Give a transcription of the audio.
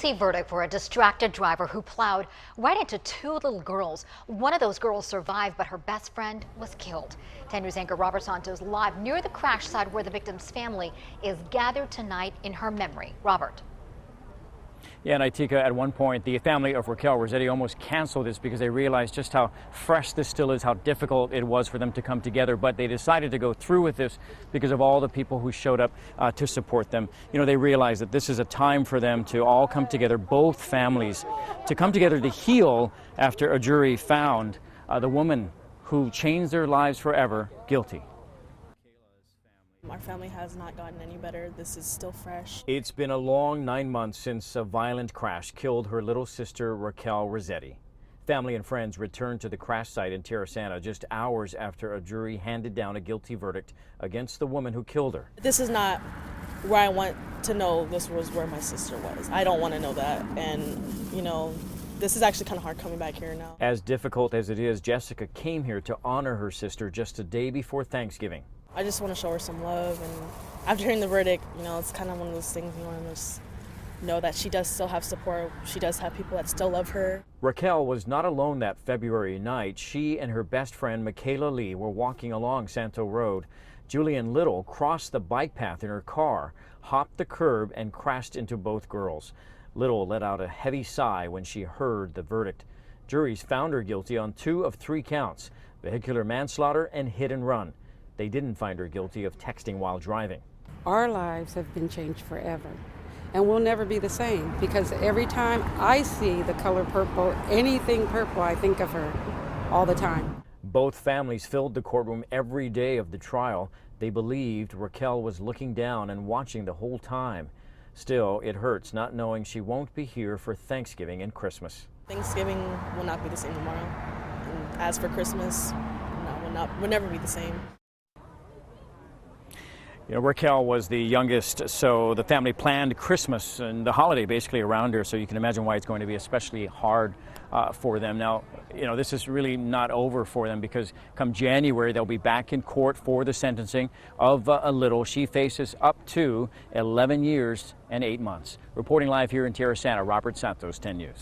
Verdict for a distracted driver who plowed right into two little girls. One of those girls survived, but her best friend was killed. 10 News anchor Robert Santos live near the crash site where the victim's family is gathered tonight in her memory. Robert. Yeah, and Itika, at one point, the family of Raquel Rosete almost canceled this because they realized just how fresh this still is, how difficult it was for them to come together. But they decided to go through with this because of all the people who showed up to support them. You know, they realized that this is a time for them to all come together, both families, to come together to heal after a jury found the woman who changed their lives forever guilty. Our family has not gotten any better. This is still fresh. It's been a long 9 months since a violent crash killed her little sister, Raquel Rosete. Family and friends returned to the crash site in Terrasana just hours after a jury handed down a guilty verdict against the woman who killed her. This is not where I want to know this was where my sister was. I don't want to know that. And, you know, this is actually kind of hard coming back here now. As difficult as it is, Jessica came here to honor her sister just a day before Thanksgiving. I just want to show her some love, and after hearing the verdict, you know, it's kind of one of those things you want to just know that she does still have support. She does have people that still love her. Raquel was not alone that February night. She and her best friend, Michaela Lee, were walking along Santo Road. Julian Little crossed the bike path in her car, hopped the curb, and crashed into both girls. Little let out a heavy sigh when she heard the verdict. Juries found her guilty on 2 of 3 counts, vehicular manslaughter and hit and run. They didn't find her guilty of texting while driving. Our lives have been changed forever, and we'll never be the same, because every time I see the color purple, anything purple, I think of her all the time. Both families filled the courtroom every day of the trial. They believed Raquel was looking down and watching the whole time. Still, it hurts not knowing she won't be here for Thanksgiving and Christmas. Thanksgiving will not be the same tomorrow. And as for Christmas, will never be the same. You know, Raquel was the youngest, so the family planned Christmas and the holiday basically around her, so you can imagine why it's going to be especially hard for them. Now, you know, this is really not over for them, because come January, they'll be back in court for the sentencing of Little. She faces up to 11 years and 8 months. Reporting live here in Terrasana, Robert Santos, 10 News.